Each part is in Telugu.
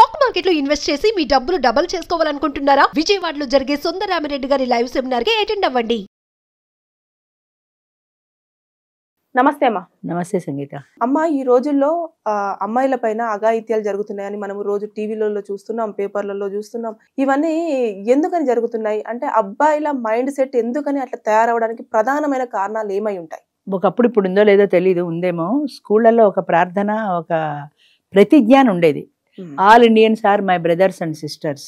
స్టాక్ మార్కెట్ లో ఇన్వెస్ట్ చేసి మీ డబ్బులు డబుల్ చేసుకోవాలనుకుంటున్నారా? విజయవాడలో జరిగే సుందరరామిరెడ్డి గారి లైవ్ సెమినార్ కి అటెండ్ అవ్వండి. నమస్తే అమ్మా. నమస్తే సంగీత. అమ్మ, ఈ రోజుల్లో అమ్మాయిల పైన అఘాయిత్యాలు జరుగుతున్నాయని మనం రోజు టీవీలలో చూస్తున్నాం, పేపర్లలో చూస్తున్నాం. ఇవన్నీ ఎందుకని జరుగుతున్నాయి అంటే అబ్బాయిల మైండ్ సెట్ ఎందుకని అట్లా తయారవడానికి ప్రధానమైన కారణాలు ఏమై ఉంటాయి? ఒకప్పుడు ఇప్పుడు ఉందో లేదో తెలీదు, ఉందేమో. స్కూళ్ళల్లో ఒక ప్రార్థన, ఒక ప్రతిజ్ఞానం ఉండేది. All Indians are my brothers and sisters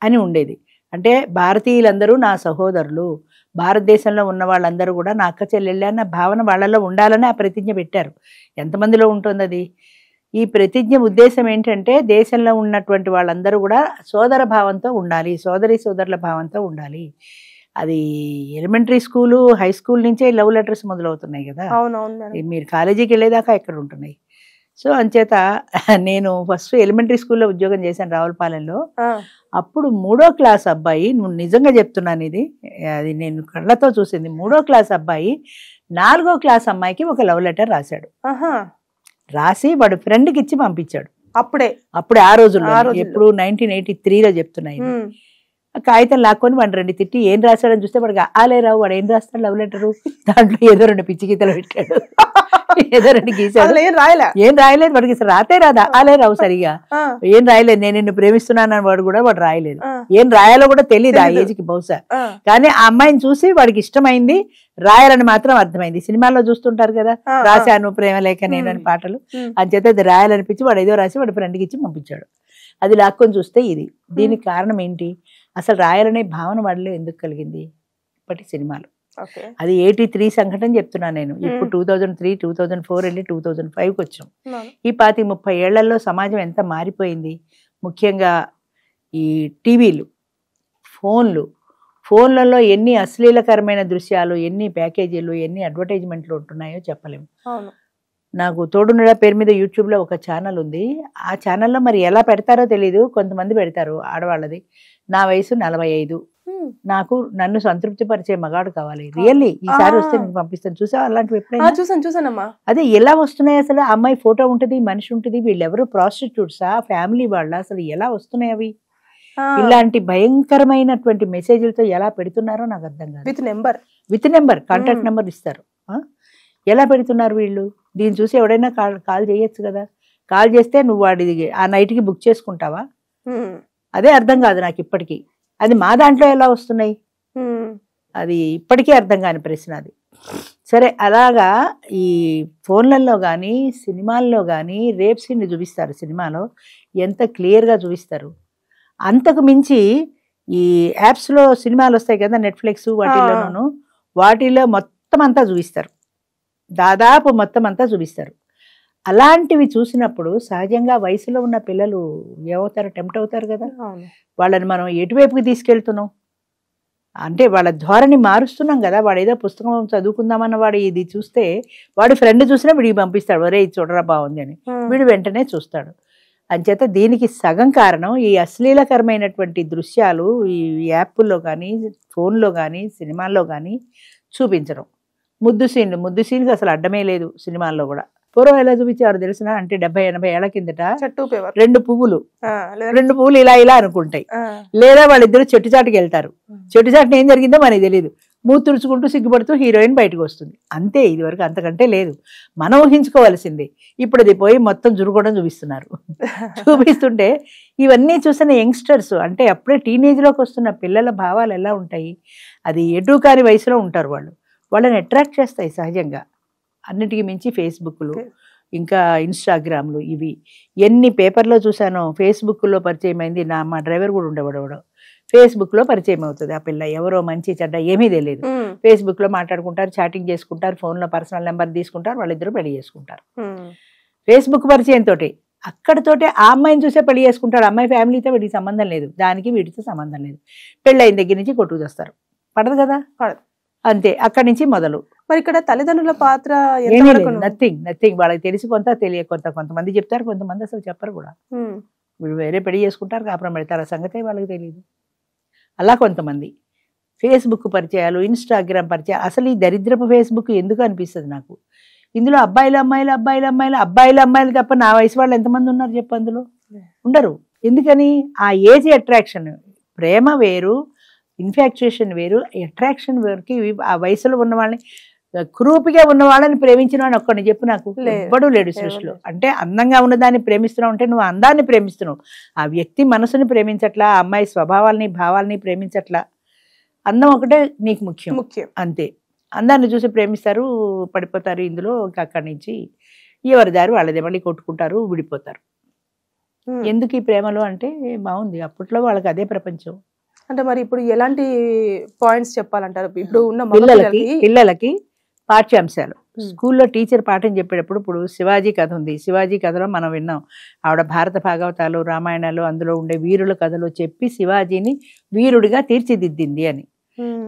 అని ఉండేది. అంటే భారతీయులందరూ నా సహోదరులు, భారతదేశంలో ఉన్న వాళ్ళందరూ కూడా నా అక్క చెల్లెళ్ళే అన్న భావన వాళ్ళలో ఉండాలని ఆ ప్రతిజ్ఞ పెట్టారు. ఎంతమందిలో ఉంటుంది అది? ఈ ప్రతిజ్ఞ ఉద్దేశం ఏంటంటే దేశంలో ఉన్నటువంటి వాళ్ళందరూ కూడా సోదర భావంతో ఉండాలి, సోదరుల భావంతో ఉండాలి. అది ఎలిమెంటరీ స్కూలు, హై స్కూల్ నుంచే లవ్ లెటర్స్ మొదలవుతున్నాయి కదా. మీరు కాలేజీకి వెళ్ళేదాకా ఎక్కడ ఉంటున్నాయి. సో అంచేత నేను ఫస్ట్ ఎలిమెంటరీ స్కూల్లో ఉద్యోగం చేశాను రావులపాలెంలో. అప్పుడు 3వ క్లాస్ అబ్బాయి, నువ్వు నిజంగా చెప్తున్నాను ఇది, అది నేను కళ్ళతో చూసింది. 3వ క్లాస్ అబ్బాయి 4వ క్లాస్ అమ్మాయికి ఒక లవ్ లెటర్ రాశాడు. రాసి వాడు ఫ్రెండ్కి ఇచ్చి పంపించాడు. అప్పుడే ఆ రోజుల్లో, ఎప్పుడు 1983లో చెప్తున్నాయి. కాగితం లాక్కొని వాడిని 2 తిట్టి ఏం రాశాడని చూస్తే వాడికి ఆలే రావు. వాడు ఏం రాస్తాడు లవ్ లెటరు? దాంట్లో ఏదో 2 పిచ్చి గీతలు పెట్టాడు, ఏదో 2 గీసాడు. ఏం రాయలేదు వాడికి, రాతే రాదా ఆలే రావు సరిగా. ఏం రాయలేదు, నేను నిన్ను ప్రేమిస్తున్నాను వాడు రాయలేదు. ఏం రాయాలో కూడా తెలియదు ఆ ఏజ్కి బహుశా. కానీ ఆ అమ్మాయిని చూసి వాడికి ఇష్టమైంది, రాయాలని మాత్రం అర్థమైంది. సినిమాల్లో చూస్తుంటారు కదా, రాశాను ప్రేమ లేక నేను అని పాటలు. అంచేత అది రాయాలనిపించి వాడు ఏదో రాసి వాడి ఫ్రెండ్కి ఇచ్చి పంపించాడు. అది లాక్కొని చూస్తే ఇది. దీనికి కారణం ఏంటి? అసలు రాయాలనే భావన వాడిలో ఎందుకు కలిగింది? ఇప్పటి సినిమాలు. అది 83 సంఘటన చెప్తున్నాను నేను. ఇప్పుడు 2003, 2004 వెళ్ళి 2005కి వచ్చాం. ఈ 25-30 ఏళ్లలో సమాజం ఎంత మారిపోయింది. ముఖ్యంగా ఈ టీవీలు, ఫోన్లలో ఎన్ని అశ్లీలకరమైన దృశ్యాలు, ఎన్ని ప్యాకేజీలు, ఎన్ని అడ్వర్టైజ్మెంట్లు ఉంటున్నాయో చెప్పలేము. నాకు తోడునడా పేరు మీద యూట్యూబ్లో ఒక ఛానల్ ఉంది. ఆ ఛానల్లో మరి ఎలా పెడతారో తెలీదు, కొంతమంది పెడతారు ఆడవాళ్ళది. నా వయసు 45, నన్ను సంతృప్తి పరిచే మగాడు కావాలి. రియల్లీ ఈసారి వస్తే నేను పంపిస్తాను. చూసావా అలాంటివి ఎప్పుడైనా? చూసానమ్మా. అదే ఎలా వస్తున్నాయి అసలు? అమ్మాయి ఫోటో ఉంటుంది, మనిషి ఉంటుంది, వీళ్ళెవరు ప్రాస్టిట్యూట్సా, ఫ్యామిలీ వాళ్ళ? అసలు ఎలా వస్తున్నాయి అవి? ఇలాంటి భయంకరమైనటువంటి మెసేజ్లతో ఎలా పెడుతున్నారో నాకు అర్థం కాదు. విత్ నెంబర్ కాంటాక్ట్ నెంబర్ ఇస్తారు. ఎలా పెడుతున్నారు వీళ్ళు? దీన్ని చూసి ఎవడైనా కాల్ చేయొచ్చు కదా. కాల్ చేస్తే నువ్వు వాడి ఆ నైట్కి బుక్ చేసుకుంటావా? అదే అర్థం కాదు నాకు ఇప్పటికీ. అది మా దాంట్లో ఎలా వస్తున్నాయి? అది ఇప్పటికీ అర్థం కాని ప్రశ్న అది. సరే, అలాగా ఈ ఫోన్లలో కానీ సినిమాల్లో కానీ రేప్ సీన్ని చూపిస్తారు. సినిమాలో ఎంత క్లియర్గా చూపిస్తారు. అంతకు మించి ఈ యాప్స్లో సినిమాలు వస్తాయి కదా, నెట్ఫ్లిక్స్ వాటిలో మొత్తం అంతా చూపిస్తారు. దాదాపు మొత్తం అంతా చూపిస్తారు. అలాంటివి చూసినప్పుడు సహజంగా వయసులో ఉన్న పిల్లలు ఏమవుతారు? టెంప్ట్ అవుతారు కదా. వాళ్ళని మనం ఎటువైపుకి తీసుకెళ్తున్నాం అంటే వాళ్ళ ధోరణి మారుస్తున్నాం కదా. వాడు ఏదో పుస్తకం చదువుకుందామన్న వాడు ఇది చూస్తే వాడి ఫ్రెండ్ చూసినా వీడికి పంపిస్తాడు, ఒరే ఇది చూడరా బాగుంది అని. వీడు వెంటనే చూస్తాడు. అంచేత దీనికి సగం కారణం ఈ అశ్లీలకరమైనటువంటి దృశ్యాలు ఈ యాప్ల్లో కానీ ఫోన్లో కానీ సినిమాల్లో కానీ చూపించడం. ముద్దు సీన్కి అసలు అడ్డమే లేదు సినిమాల్లో కూడా. పూర్వం ఎలా చూపించారు తెలిసిన? అంటే 70-80 ఏళ్ల కిందట 2 పువ్వులు ఇలా అనుకుంటాయి. లేదా వాళ్ళిద్దరు చెట్టు చాటుకి వెళ్తారు. చెట్టు చాటుని ఏం జరిగిందో మనకి తెలియదు. మూతి తుడుచుకుంటూ సిగ్గుపడుతూ హీరోయిన్ బయటకు వస్తుంది. అంతే, ఇది వరకు అంతకంటే లేదు. మనం ఊహించుకోవాల్సిందే. ఇప్పుడు అది పోయి మొత్తం జురుకోవడం చూపిస్తుంటే ఇవన్నీ చూసిన యంగ్స్టర్స్, అంటే అప్పుడే టీనేజ్లోకి వస్తున్న పిల్లల భావాలు ఎలా ఉంటాయి? అది ఎటు కాని వయసులో ఉంటారు వాళ్ళు. వాళ్ళని అట్రాక్ట్ చేస్తాయి సహజంగా. అన్నిటికీ మించి ఫేస్బుక్లు, ఇంకా ఇన్స్టాగ్రామ్లు, ఇవి ఎన్ని పేపర్లో చూసానో. ఫేస్బుక్లో పరిచయం అయింది. మా డ్రైవర్ కూడా ఉండేవాడు. ఫేస్బుక్లో పరిచయం అవుతుంది ఆ పిల్ల. ఎవరో మంచి చెడ్డ ఏమీ తెలియదు. ఫేస్బుక్లో మాట్లాడుకుంటారు, చాటింగ్ చేసుకుంటారు, ఫోన్లో పర్సనల్ నెంబర్ తీసుకుంటారు, వాళ్ళిద్దరూ పెళ్లి చేసుకుంటారు. ఫేస్బుక్ పరిచయంతో అక్కడతోటే ఆ అమ్మాయిని చూసే పెళ్లి చేసుకుంటాడు. అమ్మాయి ఫ్యామిలీతో వీడికి సంబంధం లేదు, దానికి వీటితో సంబంధం లేదు. పెళ్ళైన దగ్గర నుంచి కొట్టుకు చేస్తారు. పడదు కదా, అంతే. అక్కడి నుంచి మొదలు. మరి ఇక్కడ తల్లిదండ్రుల పాత్ర నథింగ్. వాళ్ళకి తెలిసి కొంత కొంతమంది చెప్తారు, కొంతమంది అసలు చెప్పరు కూడా. వీళ్ళు వేరే పెళ్లి చేసుకుంటారు, కాపురం పెడతారు, ఆ సంగతే వాళ్ళకి తెలియదు. అలా కొంతమంది. ఫేస్బుక్ పరిచయాలు, ఇన్స్టాగ్రామ్ పరిచయాలు. అసలు ఈ దరిద్రపు ఫేస్బుక్ ఎందుకు అనిపిస్తుంది నాకు. ఇందులో అబ్బాయిలు అమ్మాయిలు తప్ప నా వయసు వాళ్ళు ఎంతమంది ఉన్నారు చెప్పు? అందులో ఉండరు. ఎందుకని ఆ ఏజ్ అట్రాక్షన్, ప్రేమ వేరు, ఇన్ఫాక్చుయేషన్ వేరు, అట్రాక్షన్ వేరుకి ఆ వయసులో ఉన్న వాళ్ళని, క్రూపిగా ఉన్న వాళ్ళని ప్రేమించిన వాడిని ఒక్కడిని చెప్పు నాకు, ఎవ్వడూ లేడు సృష్టిలో. అంటే అందంగా ఉన్నదాన్ని ప్రేమిస్తున్నావు అంటే నువ్వు అందాన్ని ప్రేమిస్తున్నావు, ఆ వ్యక్తి మనసుని ప్రేమించట్లా, ఆ అమ్మాయి స్వభావాల్ని భావాల్ని ప్రేమించట్లా. అందం ఒకటే నీకు ముఖ్యం అంతే. అందాన్ని చూసి ప్రేమిస్తారు, పడిపోతారు ఇందులో. అక్కడి నుంచి ఎవరి దారి వాళ్ళదే, మళ్ళీ కొట్టుకుంటారు, విడిపోతారు. ఎందుకు ఈ ప్రేమలో అంటే బాగుంది, అప్పట్లో వాళ్ళకి అదే ప్రపంచం. అంటే మరి ఇప్పుడు ఎలాంటి పాయింట్స్ చెప్పాలంటారు ఇప్పుడు ఉన్న పిల్లలకి? పాఠ్యాంశాలు స్కూల్లో టీచర్ పాఠం చెప్పేటప్పుడు, ఇప్పుడు శివాజీ కథ ఉంది, శివాజీ కథలో మనం విన్నాం, ఆవిడ భారత భాగవతాలు రామాయణాలు అందులో ఉండే వీరుల కథలు చెప్పి శివాజీని వీరుడిగా తీర్చిదిద్దింది అని.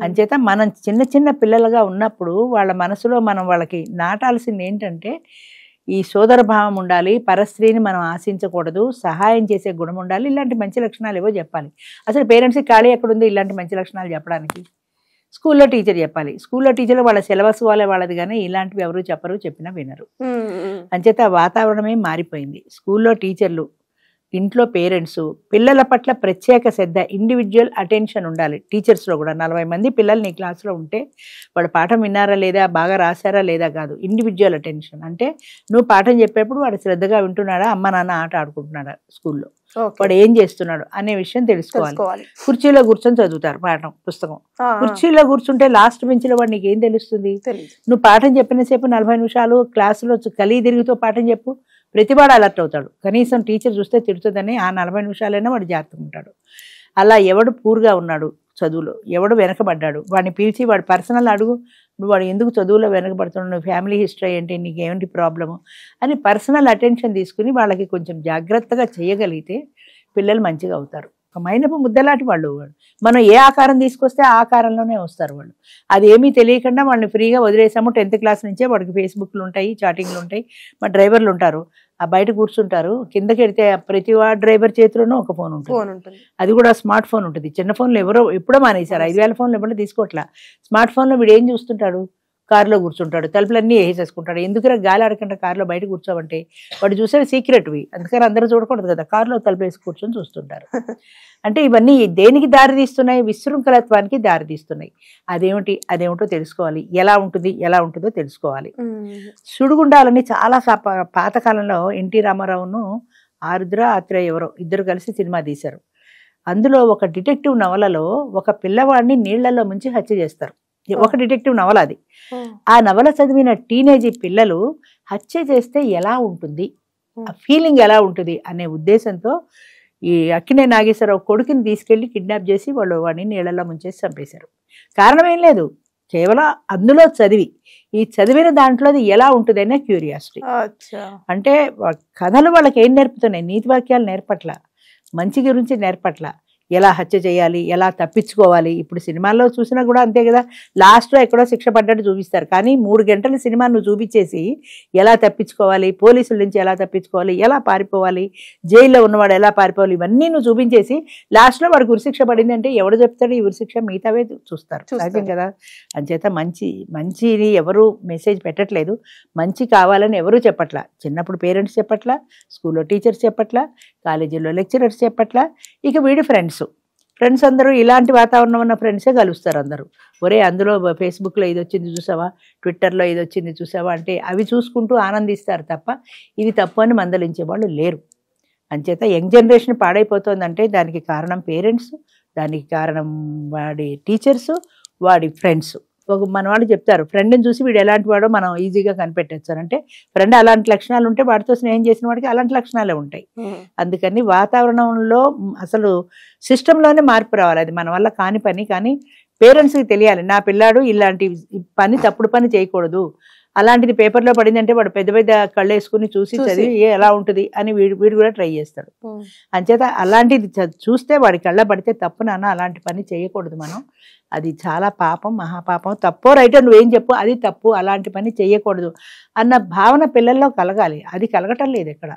అంచేత మనం చిన్న చిన్న పిల్లలుగా ఉన్నప్పుడు వాళ్ళ మనసులో మనం వాళ్ళకి నాటాల్సింది ఏంటంటే ఈ సోదర భావం ఉండాలి, పరస్త్రీని మనం ఆశించకూడదు, సహాయం చేసే గుణం ఉండాలి, ఇలాంటి మంచి లక్షణాలు ఏవో చెప్పాలి. అసలు పేరెంట్స్కి ఖాళీ ఎక్కడుంది ఇలాంటి మంచి లక్షణాలు చెప్పడానికి? స్కూల్లో టీచర్ చెప్పాలి. స్కూల్లో టీచర్ వాళ్ళ సిలబస్ వాళ్ళది కానీ ఇలాంటివి ఎవరు చెప్పరు, చెప్పినా వినరు. అంచేత వాతావరణమే మారిపోయింది. స్కూల్లో టీచర్లు, ఇంట్లో పేరెంట్స్, పిల్లల పట్ల ప్రత్యేక శ్రద్ధ, ఇండివిజువల్ అటెన్షన్ ఉండాలి. టీచర్స్లో కూడా 40 మంది పిల్లలు నీ క్లాస్లో ఉంటే వాడు పాఠం విన్నారా లేదా, బాగా రాశారా లేదా కాదు, ఇండివిజువల్ అటెన్షన్. అంటే నువ్వు పాఠం చెప్పేప్పుడు వాడు శ్రద్ధగా వింటున్నాడా, అమ్మ నాన్న ఆట ఆడుకుంటున్నాడా స్కూల్లో, వాడు ఏం చేస్తున్నాడు అనే విషయం తెలుసుకోవాలి. కుర్చీలో కూర్చొని చదువుతారు పాఠం పుస్తకం. కుర్చీలో కూర్చుంటే లాస్ట్ బెంచ్లో వాడు నీకు ఏం తెలుస్తుంది? నువ్వు పాఠం చెప్పినసేపు 40 నిమిషాలు క్లాసులో కలిగి తిరుగుతూ పాఠం చెప్పు, ప్రతివాడు అలర్ట్ అవుతాడు. కనీసం టీచర్ చూస్తే తిడుతుందని ఆ 40 నిమిషాలైనా వాడు జాగ్రత్తగా ఉంటాడు. అలా ఎవడు పూర్గా ఉన్నాడు చదువులో, ఎవడు వెనకబడ్డాడు వాడిని పిలిచి వాడు పర్సనల్ అడుగు, నువ్వు వాడు ఎందుకు చదువులో వెనకబడుతున్నావు, నువ్వు ఫ్యామిలీ హిస్టరీ ఏంటి, నీకు ఏమిటి ప్రాబ్లము అని పర్సనల్ అటెన్షన్ తీసుకుని వాళ్ళకి కొంచెం జాగ్రత్తగా చేయగలిగితే పిల్లలు మంచిగా అవుతారు. ఒక మైనపు ముద్దలాంటి వాళ్ళు, మనం ఏ ఆకారం తీసుకొస్తే ఆ ఆకారంలోనే వస్తారు వాళ్ళు. అది ఏమీ తెలియకుండా వాళ్ళని ఫ్రీగా వదిలేసాము. 10th క్లాస్ నుంచే వాడికి ఫేస్బుక్లు ఉంటాయి, చాటింగ్లు ఉంటాయి, మా డ్రైవర్లు ఉంటారు, ఆ బయట కూర్చుంటారు, కిందకి వెడితే ప్రతి డ్రైవర్ చేతిలోనూ ఒక ఫోన్ ఉంటుంది. అది కూడా స్మార్ట్ ఫోన్ ఉంటుంది. చిన్న ఫోన్లు ఎప్పుడో మానేశారు, 5000 ఫోన్లు ఎవరో తీసుకోవట్లా. స్మార్ట్ ఫోన్లో వీడు ఏం చూస్తుంటాడు, కారులో కూర్చుంటాడు, తలుపులన్నీ వేసేసుకుంటాడు. ఎందుకురా గాలి ఆడకుండా కారులో బయట కూర్చోవంటే వాడు చూసేవి సీక్రెట్వి, అందుకని అందరూ చూడకూడదు కదా, కారులో తలుపు వేసి కూర్చొని చూస్తుంటారు. అంటే ఇవన్నీ దేనికి దారి తీస్తున్నాయి? విశృంఖలత్వానికి దారి తీస్తున్నాయి. అదేమిటో తెలుసుకోవాలి, ఎలా ఉంటుందో తెలుసుకోవాలి. సుడిగుండాలని చాలా పాతకాలంలో ఎన్టీ రామారావును ఆరుద్ర ఆత్రేయ ఎవరో ఇద్దరు కలిసి సినిమా తీశారు. అందులో ఒక డిటెక్టివ్ నవలలో ఒక పిల్లవాడిని నీళ్లలో ముంచి హత్య చేస్తారు. ఒక డిటెక్టివ్ నవల అది. ఆ నవల చదివిన టీనేజ్ పిల్లలు హత్య చేస్తే ఎలా ఉంటుంది, ఆ ఫీలింగ్ ఎలా ఉంటుంది అనే ఉద్దేశంతో ఈ అక్కినే నాగేశ్వరరావు కొడుకుని తీసుకెళ్లి కిడ్నాప్ చేసి వాడిని నీళ్ళలో ముంచేసి చంపేశారు. కారణం ఏం లేదు, కేవలం అందులో చదివిన దాంట్లో అది ఎలా ఉంటుంది అనే క్యూరియాసిటీ. అంటే కథలు వాళ్ళకి ఏం నేర్పుతున్నాయి? నీతి వాక్యాలు నేర్పట్ల, మంచి గురించి నేర్పట్ల, ఎలా హత్య చేయాలి, ఎలా తప్పించుకోవాలి. ఇప్పుడు సినిమాల్లో చూసినా కూడా అంతే కదా, లాస్ట్లో ఎక్కడో శిక్ష పడ్డట్టు చూపిస్తారు, కానీ 3 గంటల సినిమా నువ్వు చూపించేసి ఎలా తప్పించుకోవాలి, పోలీసుల నుంచి ఎలా తప్పించుకోవాలి, ఎలా పారిపోవాలి, జైల్లో ఉన్నవాడు ఎలా పారిపోవాలి, ఇవన్నీ నువ్వు చూపించేసి లాస్ట్లో వాడికి ఉరిశిక్ష పడింది అంటే ఎవడు చెప్తాడు ఈ ఉరిశిక్ష? మిగతావే చూస్తారు సహజం కదా. అంచేత మంచిని ఎవరు మెసేజ్ పెట్టట్లేదు, మంచి కావాలని ఎవరు చెప్పట్లా. చిన్నప్పుడు పేరెంట్స్ చెప్పట్లా, స్కూల్లో టీచర్స్ చెప్పట్లా, కాలేజీలో లెక్చరర్స్ చెప్పట్లా, ఇక వీడి ఫ్రెండ్స్ అందరూ ఇలాంటి వాతావరణం ఉన్న ఫ్రెండ్సే కలుస్తారు అందరూ. ఒరే అందులో ఫేస్బుక్లో ఇది వచ్చింది చూసావా, ట్విట్టర్లో ఇది వచ్చింది చూసావా అంటే అవి చూసుకుంటూ ఆనందిస్తారు తప్ప ఇది తప్పు అని మందలించే వాళ్ళు లేరు. అంచేత యంగ్ జనరేషన్ పాడైపోతుందంటే దానికి కారణం పేరెంట్స్, దానికి కారణం వాడి టీచర్స్, వాడి ఫ్రెండ్స్. మన వాళ్ళు చెప్తారు ఫ్రెండ్ని చూసి వీడు ఎలాంటి వాడో మనం ఈజీగా కనిపెట్టచ్చు అంటే, ఫ్రెండ్ అలాంటి లక్షణాలు ఉంటే వాడితో స్నేహం చేసిన వాడికి అలాంటి లక్షణాలే ఉంటాయి. అందుకని వాతావరణంలో అసలు సిస్టంలోనే మార్పు రావాలి. అది మన వల్ల కాని పని, కానీ పేరెంట్స్కి తెలియాలి నా పిల్లాడు ఇలాంటి తప్పుడు పని చేయకూడదు, అలాంటిది పేపర్లో పడిందంటే వాడు పెద్ద పెద్ద కళ్ళు వేసుకుని చూసి చదివి ఎలా ఉంటుంది అని వీడు కూడా ట్రై చేస్తాడు. అంచేత అలాంటిది చూస్తే వాడి కళ్ళ పడితే తప్పు నాన్న, అలాంటి పని చేయకూడదు మనం, అది చాలా పాపం, మహాపాపం, తప్పో రైటో నువ్వేం చెప్పు, అది తప్పు, అలాంటి పని చేయకూడదు అన్న భావన పిల్లల్లో కలగాలి. అది కలగటం లేదు ఎక్కడ.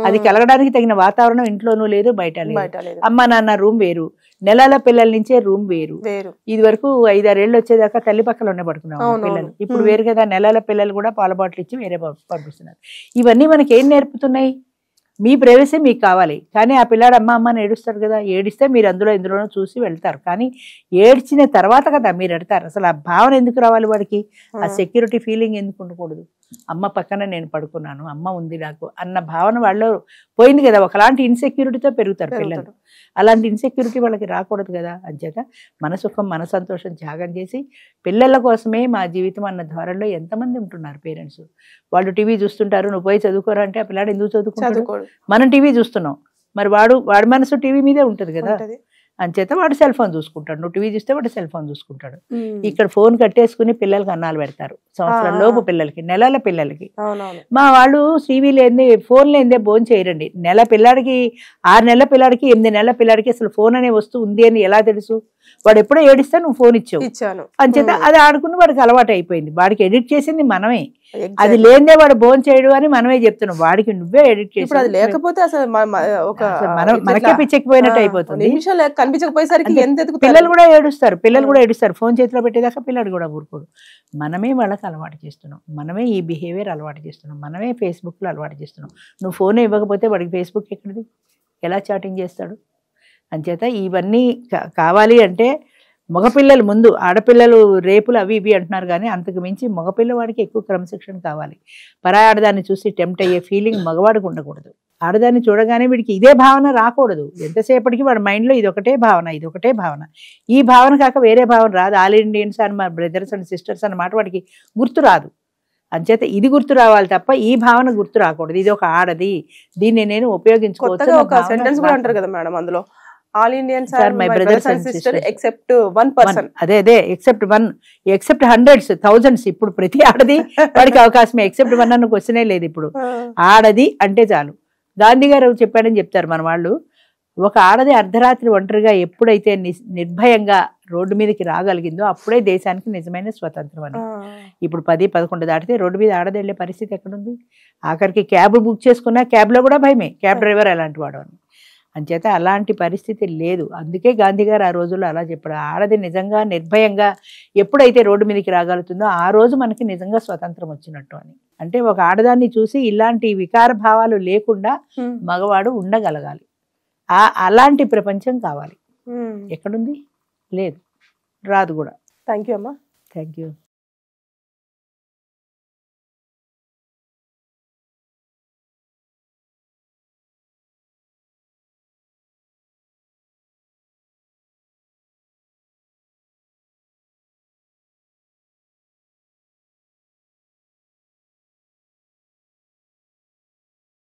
అది కలగడానికి తగిన వాతావరణం ఇంట్లోనూ లేదు, బయట లేదు. అమ్మ నాన్న రూమ్ వేరు, నెలల పిల్లల నుంచే రూమ్ వేరు. ఇది వరకు 5-6 ఏళ్ళు వచ్చేదాకా తల్లి పక్కలోనే పడుకున్నాం పిల్లలు. ఇప్పుడు వేరు కదా, నెలల పిల్లలు కూడా పాల బాటిల్ ఇచ్చి వేరే పంపిస్తున్నారు. ఇవన్నీ మనకి ఏం నేర్పుతున్నాయి? మీ ప్రైవసీ మీకు కావాలి. కానీ ఆ పిల్లాడు అమ్మ అమ్మ అని ఏడుస్తాడు కదా, ఏడిస్తే మీరు ఇందులోనో చూసి వెళ్తారు. కానీ ఏడ్చిన తర్వాత కదా మీరు ఎడతారు. అసలు ఆ భావన ఎందుకు రావాలి వాడికి? ఆ సెక్యూరిటీ ఫీలింగ్ ఎందుకు ఉండకూడదు? అమ్మ పక్కన నేను పడుకున్నాను, అమ్మ ఉంది నాకు అన్న భావన వాళ్ళు పోయింది కదా. ఒకలాంటి ఇన్సెక్యూరిటీతో పెరుగుతారు పిల్లలు. అలాంటి ఇన్సెక్యూరిటీ వాళ్ళకి రాకూడదు కదా. అంచేత మన సుఖం మన సంతోషం త్యాగం చేసి పిల్లల కోసమే మా జీవితం అన్న ధోరణిలో ఎంతమంది ఉంటున్నారు పేరెంట్స్. వాళ్ళు టీవీ చూస్తుంటారు, నువ్వు పోయి చదువుకోరా అంటే ఆ పిల్లాడు ఎందుకు చదువుకుంటాడు? మనం టీవీ చూస్తున్నాం, మరి వాడి మనసు టీవీ మీదే ఉంటుంది కదా. అంచేత వాడు సెల్ ఫోన్ చూసుకుంటాడు, నువ్వు టీవీ చూస్తే వాడు సెల్ ఫోన్ చూసుకుంటాడు. ఇక్కడ ఫోన్ కట్టేసుకుని పిల్లలకి అన్నాలు పెడతారు. సంవత్సరం లోపు పిల్లలకి, నెలల పిల్లలకి. మా వాళ్ళు టీవీ లేదే ఫోన్ లేదే భోజనం చేయరండి. నెల పిల్లాడికి 6 నెలల పిల్లాడికి 8 నెలల పిల్లాడికి అసలు ఫోన్ అనే వస్తువు ఉంది అని ఎలా తెలుసు? వాడు ఎప్పుడో ఏడిస్తే నువ్వు ఫోన్ ఇచ్చాను అంచేత అది ఆడుకుని వాడికి అలవాటు అయిపోయింది. వాడికి ఎడిట్ చేసింది మనమే, అది లేదే వాడు భోజనం చేయడు అని మనమే చెప్తున్నాం. వాడికి నువ్వే ఎడిట్ చేసి లేకపోతే అసలు మనకే పిచ్చెక్కిపోయినట్టు అయిపోతుంది. కనిపించకపోయేసరికి పిల్లలు కూడా ఏడుస్తారు. ఫోన్ చేతిలో పెట్టేదాకా పిల్లడు కూడా ఊరుకోడు. మనమే వాళ్ళకి అలవాటు చేస్తున్నాం, మనమే ఈ బిహేవియర్ అలవాటు చేస్తున్నాం, మనమే ఫేస్బుక్లో అలవాటు చేస్తున్నాం. నువ్వు ఫోన్ ఇవ్వకపోతే వాడికి ఫేస్బుక్ ఎక్కడిది? ఎలా చాటింగ్ చేస్తాడు? అంచేత ఇవన్నీ కావాలి అంటే మగపిల్లలు ముందు, ఆడపిల్లలు రేపులు అవి ఇవి అంటున్నారు కానీ అంతకు మించి మగపిల్లవాడికి ఎక్కువ క్రమశిక్షణ కావాలి. పరాయి ఆడదాన్ని చూసి టెంప్ట్ అయ్యే ఫీలింగ్ మగవాడికి ఉండకూడదు. ఆడదాన్ని చూడగానే వీడికి ఇదే భావన రాకూడదు. ఎంతసేపటికి వాడి మైండ్లో ఇదొకటే భావన. ఈ భావన కాక వేరే భావన రాదు. ఆల్ ఇండియన్స్ అండ్ మా బ్రదర్స్ అండ్ సిస్టర్స్ అన్నమాట వాడికి గుర్తు రాదు. అంచేత ఇది గుర్తు రావాలి తప్ప ఈ భావన గుర్తు రాకూడదు. ఇది ఒక ఆడది, దీన్ని నేను ఉపయోగించుకోవచ్చు. ఒక సెంటెన్స్ కూడా అంటారు కదా మేడం అందులో, all Indians are my brothers and sisters except 1%. అదే ఎక్సెప్ట్ హండ్రెడ్స్ థౌజండ్స్. ఇప్పుడు ప్రతి ఆడది వాడికి అవకాశమే. ఎక్సెప్ట్ 1 అన్న క్వశ్చనే లేదు. ఇప్పుడు ఆడది అంటే చాలు. గాంధీ గారు చెప్పాడని చెప్తారు మన వాళ్ళు. ఒక ఆడది అర్ధరాత్రి ఒంటరిగా ఎప్పుడైతే నిర్భయంగా రోడ్డు మీదకి రాగలిగిందో అప్పుడే దేశానికి నిజమైన స్వతంత్రం అని. ఇప్పుడు 10-11 దాటితే రోడ్డు మీద ఆడది వెళ్ళే పరిస్థితి ఎక్కడుంది? ఆఖరికి క్యాబ్ బుక్ చేసుకున్నా క్యాబ్లో కూడా భయమే, క్యాబ్ డ్రైవర్ అలాంటి వాడు అని. అంచేత అలాంటి పరిస్థితి లేదు. అందుకే గాంధీ గారు ఆ రోజుల్లో అలా చెప్పాడు. ఆడది నిజంగా నిర్భయంగా ఎప్పుడైతే రోడ్డు మీదకి రాగలుగుతుందో ఆ రోజు మనకి నిజంగా స్వతంత్రం వచ్చినట్టు అని. అంటే ఒక ఆడదాన్ని చూసి ఇలాంటి వికార భావాలు లేకుండా మగవాడు ఉండగలగాలి. అలాంటి ప్రపంచం కావాలి. ఎక్కడుంది? లేదు, రాదు కూడా. థ్యాంక్ యూ అమ్మా. Thank you.